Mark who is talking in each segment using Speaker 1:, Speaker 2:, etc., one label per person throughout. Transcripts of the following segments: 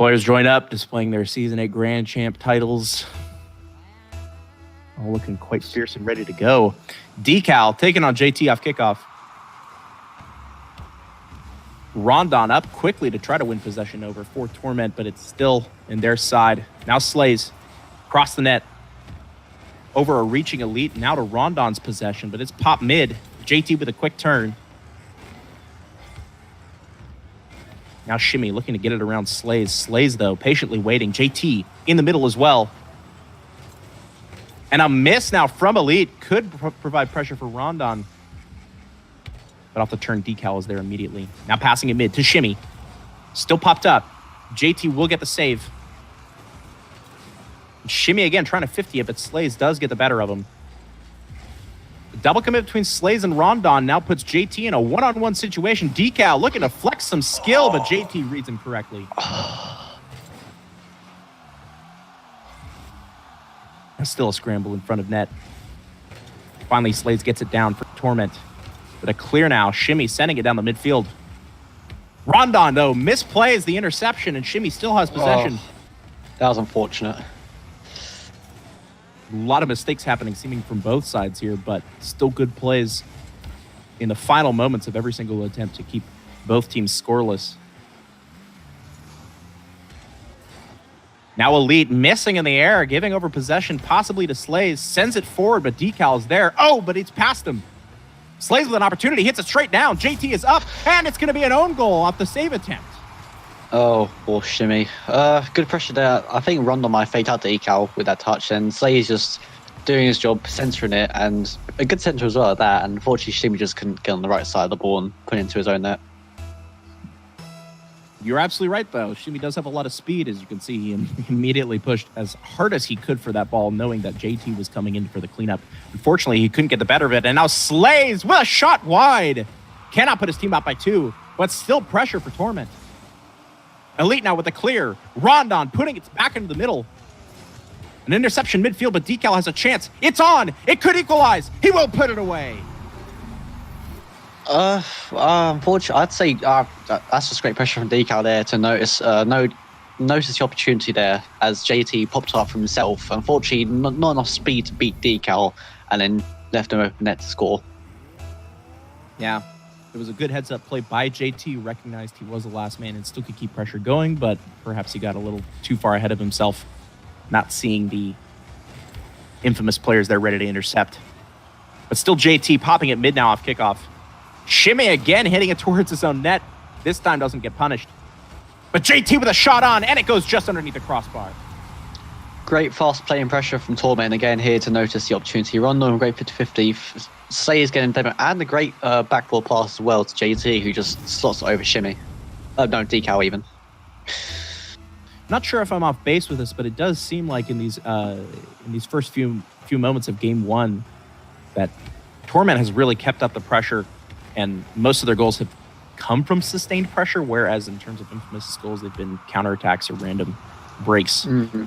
Speaker 1: Players join up, displaying their Season 8 Grand Champ titles. All looking quite fierce and ready to go. Decal taking on JT off kickoff. Rondon up quickly to try to win possession over for Torment, but it's still in their side. Now Slays across the net. Over a reaching Elite, now to Rondon's possession, but it's pop mid. JT with a quick turn. Now Shimmy looking to get it around Slays. Slays, though, patiently waiting. JT in the middle as well. And a miss now from Elite. Could provide pressure for Rondon. But off the turn, Decal is there immediately. Now passing it mid to Shimmy. Still popped up. JT will get the save. Shimmy again trying to 50 it, but Slays does get the better of him. The double commit between Slays and Rondon now puts JT in a one-on-one situation. Decal looking to flex some skill, but JT reads him correctly. Still a scramble in front of net. Finally, Slays gets it down for Torment. But a clear now. Shimmy sending it down the midfield. Rondon, though, misplays the interception, and Shimmy still has possession.
Speaker 2: That was unfortunate.
Speaker 1: A lot of mistakes happening, seeming from both sides here, but still good plays in the final moments of every single attempt to keep both teams scoreless. Now Elite missing in the air, giving over possession possibly to Slays. Sends it forward, but Decal is there. Oh, but it's past him. Slays with an opportunity, hits it straight down. JT is up, and it's going to be an own goal off the save attempt.
Speaker 2: Oh, poor Shimmy. Good pressure there. I think Rondon might fade out Decal with that touch, and Slays just doing his job, centering it, and a good center as well at that. And unfortunately, Shimmy just couldn't get on the right side of the ball and put it into his own net.
Speaker 1: You're absolutely right, though. Shimmy does have a lot of speed, as you can see. He immediately pushed as hard as he could for that ball, knowing that JT was coming in for the cleanup. Unfortunately, he couldn't get the better of it, and now Slays with a shot wide. Cannot put his team out by 2, but still pressure for Torment. Elite now with a clear. Rondon putting it back into the middle. An interception midfield, but Decal has a chance. It's on. It could equalize. He will put it away.
Speaker 2: Unfortunately, I'd say that's just great pressure from Decal there to notice notice the opportunity there as JT popped up from himself. Unfortunately, not enough speed to beat Decal, and then left him open net to score.
Speaker 1: Yeah, it was a good heads-up play by JT. Recognized he was the last man and still could keep pressure going, but perhaps he got a little too far ahead of himself, not seeing the infamous players there ready to intercept. But still JT popping it mid now off kickoff. Shimmy again hitting it towards his own net. This time doesn't get punished. But JT with a shot on, and it goes just underneath the crossbar.
Speaker 2: Great fast play and pressure from Torment again here to notice the opportunity. Rondon, great 50-50. Slays getting Deadmeat, and a great backball pass as well to JT, who just slots it over Shimmy. No, Decal even.
Speaker 1: Not sure if I'm off base with this, but it does seem like in these first few moments of Game 1 that Torment has really kept up the pressure, and most of their goals have come from sustained pressure, whereas in terms of Infamous goals, they've been counterattacks or random breaks.
Speaker 2: Mm-hmm.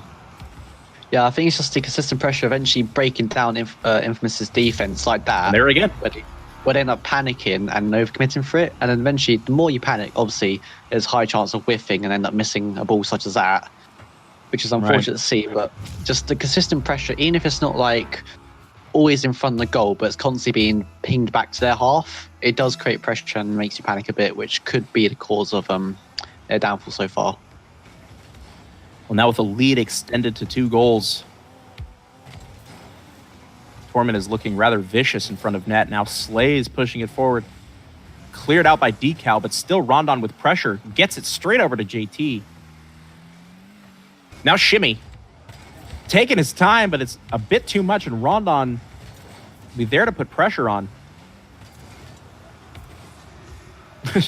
Speaker 2: Yeah, I think it's just the consistent pressure eventually breaking down Infamous's defense like that.
Speaker 1: And there again.
Speaker 2: Where they end up panicking and overcommitting for it, and then eventually, the more you panic, obviously, there's a high chance of whiffing and end up missing a ball such as that, which is unfortunate to see, but just the consistent pressure, even if it's not like always in front of the goal, but it's constantly being pinged back to their half, it does create pressure and makes you panic a bit, which could be the cause of their downfall so far.
Speaker 1: Well, now with a lead extended to 2 goals, Torment is looking rather vicious in front of net. Now Slays pushing it forward. Cleared out by Decal, but still Rondon with pressure. Gets it straight over to JT. Now Shimmy. Taking his time, but it's a bit too much, and Rondon will be there to put pressure on.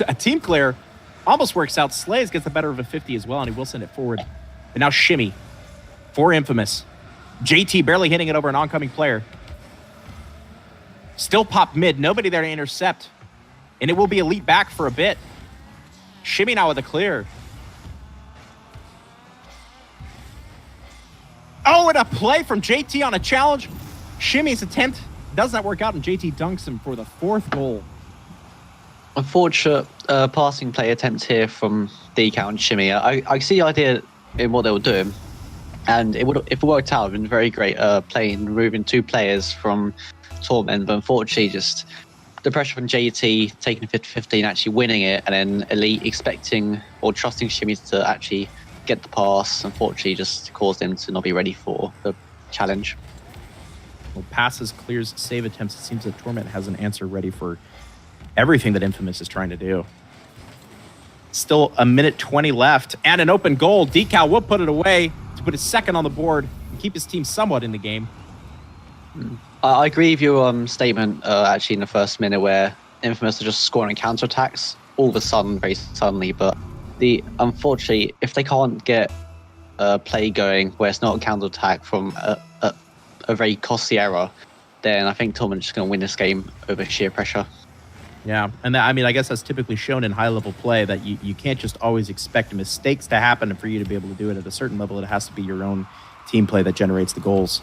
Speaker 1: A team clear almost works out. Slays gets the better of a 50 as well, and he will send it forward. And now Shimmy for Infamous. JT barely hitting it over an oncoming player. Still pop mid, nobody there to intercept. And it will be Elite back for a bit. Shimmy now with a clear. Oh, and a play from JT on a challenge. Shimmy's attempt does not work out, and JT dunks him for the 4th goal.
Speaker 2: unfortunate passing play attempt here from Decal and Shimmy. I see the idea in what they were doing, and if it worked out, it would have been very great removing 2 players from Torment, but unfortunately just the pressure from JT taking 50-15, actually winning it, and then Elite expecting or trusting Shimmy to actually get the pass, unfortunately just caused him to not be ready for the challenge.
Speaker 1: Well, passes, clears, save attempts. It seems that Torment has an answer ready for everything that Infamous is trying to do. Still a minute 20 left and an open goal. Decal will put it away to put his second on the board and keep his team somewhat in the game.
Speaker 2: I agree with your statement actually in the first minute where Infamous are just scoring counterattacks all of a sudden, very suddenly. But unfortunately, if they can't get play going where it's not a counterattack from a very costly error, then I think Torment is just going to win this game over sheer pressure.
Speaker 1: Yeah, and I guess that's typically shown in high-level play that you can't just always expect mistakes to happen, and for you to be able to do it at a certain level, it has to be your own team play that generates the goals.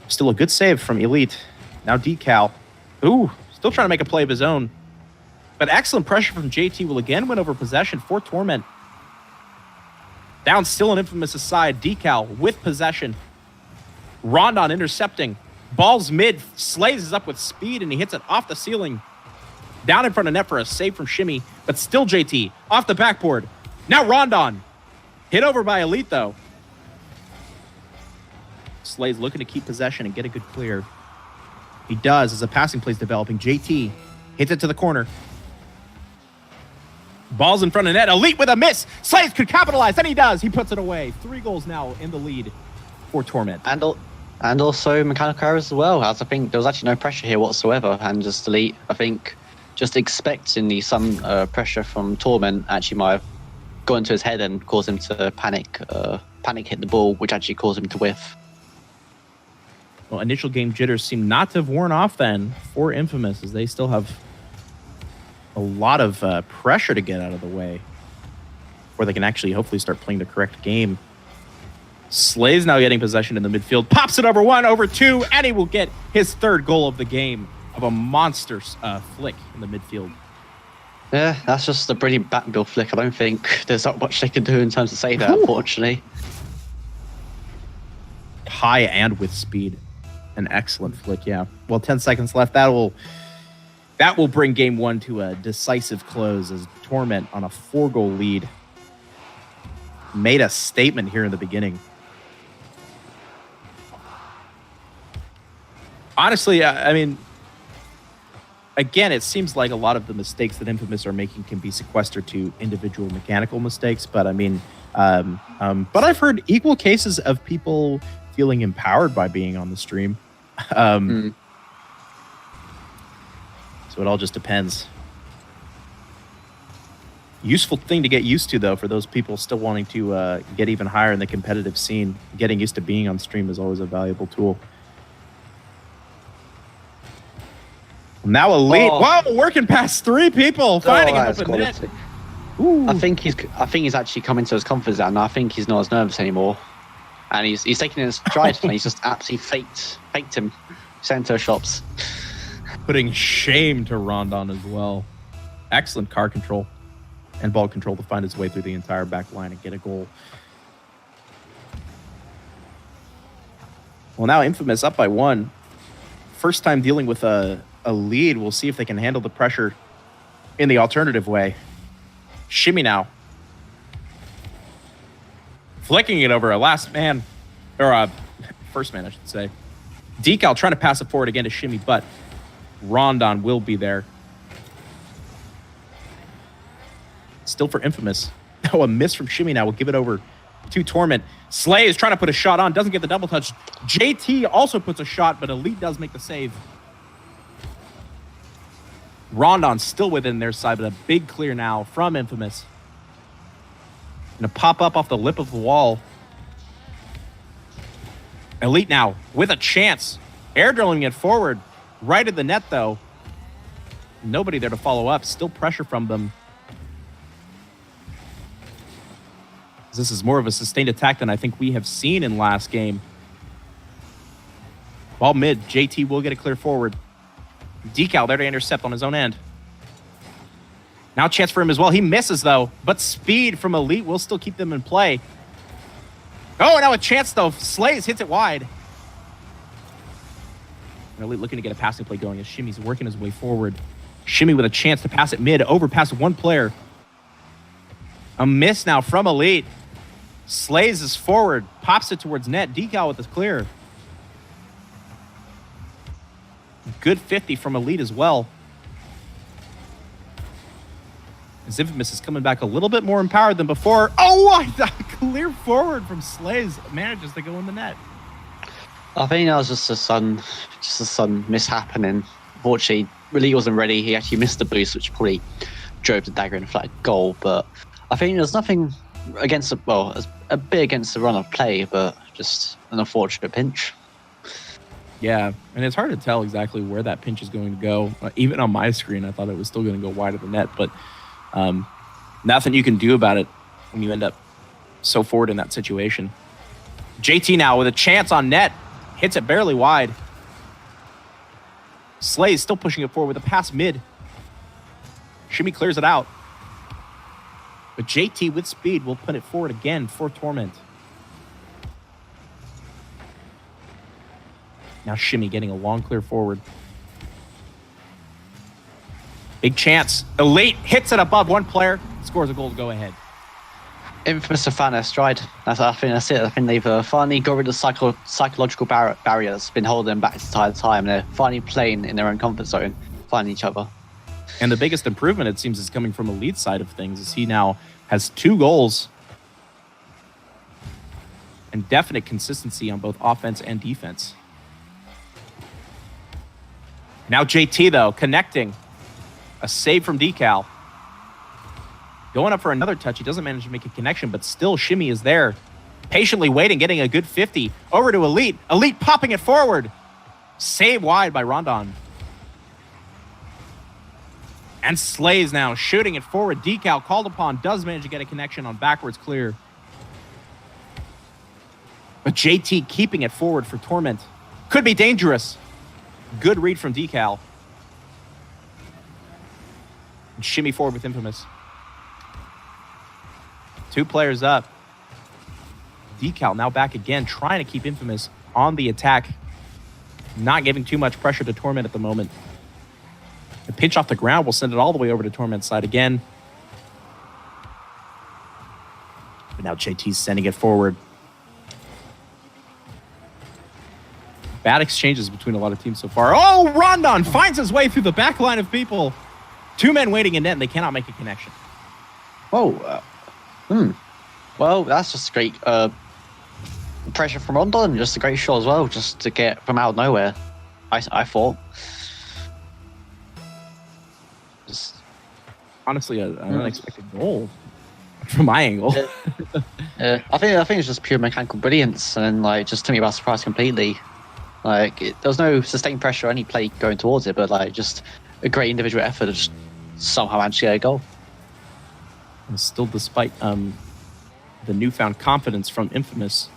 Speaker 1: Still a good save from Elite. Now Decal. Ooh, still trying to make a play of his own. But excellent pressure from JT will again win over possession for Torment. Down still on Infamous' side. Decal with possession. Rondon intercepting. Ball's mid. Slays is up with speed, and he hits it off the ceiling. Down in front of net for a save from Shimmy, but still JT off the backboard. Now Rondon. Hit over by Elite, though. Slays looking to keep possession and get a good clear. He does as a passing play is developing. JT hits it to the corner. Ball's in front of net. Elite with a miss. Slays could capitalize, and he does. He puts it away. 3 goals now in the lead for Torment.
Speaker 2: And also mechanical errors as well, as I think there was actually no pressure here whatsoever. And just Elite, I think, just expecting some pressure from Torment actually might have gone into his head and caused him to panic hit the ball, which actually caused him to whiff.
Speaker 1: Well, initial game jitters seem not to have worn off then for Infamous, as they still have a lot of pressure to get out of the way before they can actually hopefully start playing the correct game. Slays now getting possession in the midfield, pops it over 1, over 2, and he will get his 3rd goal of the game of a monster flick in the midfield.
Speaker 2: Yeah, that's just a brilliant backbill flick. I don't think there's not much they can do in terms of save that, unfortunately.
Speaker 1: High and with speed. An excellent flick, yeah. Well, 10 seconds left. That will bring game 1 to a decisive close as Torment on a 4-goal lead made a statement here in the beginning. Honestly, I mean, again, it seems like a lot of the mistakes that Infamous are making can be sequestered to individual mechanical mistakes, but I mean, but I've heard equal cases of people feeling empowered by being on the stream. So it all just depends. Useful thing to get used to, though, for those people still wanting to get even higher in the competitive scene. Getting used to being on stream is always a valuable tool. Now Elite.
Speaker 2: Oh.
Speaker 1: Whoa, working past 3 people, finding him up in net. Ooh.
Speaker 2: I think he's actually coming to his comfort zone. I think he's not as nervous anymore, and he's taking it in stride. And he's just absolutely faked him, center shops,
Speaker 1: putting shame to Rondon as well. Excellent car control and ball control to find his way through the entire back line and get a goal. Well, now Infamous up by 1. First time dealing with a lead. We'll see if they can handle the pressure in the alternative way. Shimmy now. Flicking it over a last man, or a first man, I should say. Decal trying to pass it forward again to Shimmy, but Rondon will be there. Still for Infamous. Oh, a miss from Shimmy now. We'll give it over to Torment. Slay is trying to put a shot on. Doesn't get the double touch. JT also puts a shot, but Elite does make the save. Rondon still within their side, but a big clear now from Infamous. Gonna pop up off the lip of the wall. Elite now with a chance. Air drilling it forward. Right at the net, though. Nobody there to follow up. Still pressure from them. This is more of a sustained attack than I think we have seen in last game. Ball mid. JT will get a clear forward. Decal there to intercept on his own end. Now a chance for him as well. He misses, though. But speed from Elite will still keep them in play. Oh, now a chance, though. Slays hits it wide. And Elite looking to get a passing play going as Shimmy's working his way forward. Shimmy with a chance to pass it mid, over past one player. A miss now from Elite. Slays is forward, pops it towards net. Decal with the clear. Good 50 from Elite as well. As Infamous is coming back a little bit more empowered than before. Oh, what? Clear forward from Slays manages to go in the net.
Speaker 2: I think that was just a sudden mishappening. Unfortunately, really wasn't ready. He actually missed the boost, which probably drove the dagger in flat goal. But I think there's nothing against a bit against the run of play, but just an unfortunate pinch.
Speaker 1: Yeah, and it's hard to tell exactly where that pinch is going to go. Even on my screen, I thought it was still going to go wide of the net, but nothing you can do about it when you end up so forward in that situation. JT now with a chance on net. Hits it barely wide. Slays still pushing it forward with a pass mid. Shimmy clears it out. But JT with speed will put it forward again for Torment. Now Shimmy getting a long clear forward. Big chance. Elite hits it above one player. Scores a goal to go ahead.
Speaker 2: Infamous have found their stride. I think that's it. I think they've finally got rid of the psychological barrier that's been holding them back this entire time. They're finally playing in their own comfort zone, finding each other.
Speaker 1: And the biggest improvement, it seems, is coming from Elite's side of things, as he now has 2 goals and definite consistency on both offense and defense. Now JT, though, connecting. A save from Decal. Going up for another touch. He doesn't manage to make a connection, but still Shimmy is there. Patiently waiting, getting a good 50. Over to Elite. Elite popping it forward. Save wide by Rondon. And Slays now shooting it forward. Decal called upon. Does manage to get a connection on backwards clear. But JT keeping it forward for Torment. Could be dangerous. Good read from Decal. And Shimmy forward with Infamous. 2 players up. Decal now back again, trying to keep Infamous on the attack. Not giving too much pressure to Torment at the moment. The pinch off the ground will send it all the way over to Torment's side again. But now JT's sending it forward. Bad exchanges between a lot of teams so far. Oh, Rondon finds his way through the back line of people. 2 men waiting in net, and they cannot make a connection.
Speaker 2: Oh, Well, that's just great pressure from Rondon. Just a great shot as well, just to get from out of nowhere. I thought. Just
Speaker 1: honestly, an unexpected goal from my angle.
Speaker 2: I think it's just pure mechanical brilliance, and like just took me by surprise completely. Like there was no sustained pressure or any play going towards it, but like just a great individual effort to just somehow manage to get a goal.
Speaker 1: And still, despite the newfound confidence from Infamous,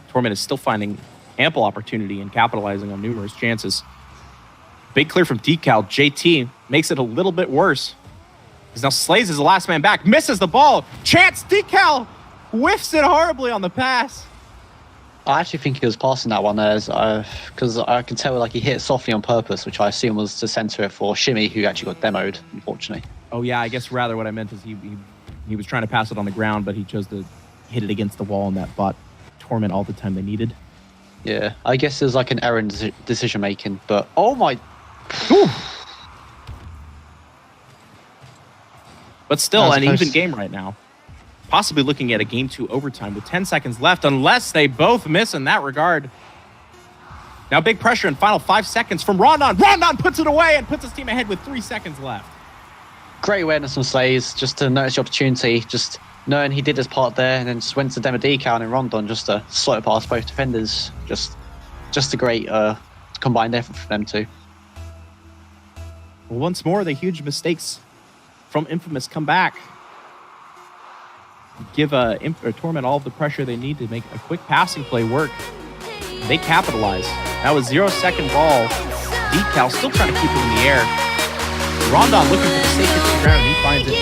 Speaker 1: Torment is still finding ample opportunity and capitalizing on numerous chances. Big clear from Decal. JT makes it a little bit worse. Because now Slays is the last man back. Misses the ball. Chance. Decal whiffs it horribly on the pass.
Speaker 2: I actually think he was passing that one there, because I can tell like he hit it softly on purpose, which I assume was to center it for Shimmy, who actually got demoed, unfortunately.
Speaker 1: Oh yeah, I guess rather what I meant is he was trying to pass it on the ground, but he chose to hit it against the wall, and that bought Torment all the time they needed.
Speaker 2: Yeah, I guess it was like an error in decision making, but oh my.
Speaker 1: But still, an even game right now. Possibly looking at a Game 2 overtime with 10 seconds left, unless they both miss in that regard. Now big pressure in final 5 seconds from Rondon. Rondon puts it away and puts his team ahead with 3 seconds left.
Speaker 2: Great awareness from Slays, just to notice the opportunity, just knowing he did his part there, and then just went to demo Decal and Rondon just to slot it past both defenders. Just a great combined effort for them two.
Speaker 1: Well, once more, the huge mistakes from Infamous come back. Give Torment all of the pressure they need to make a quick passing play work. They capitalize. That was 0-second ball. decal, still trying to keep it in the air. Rondon looking for the safe hit to the ground, and he finds it.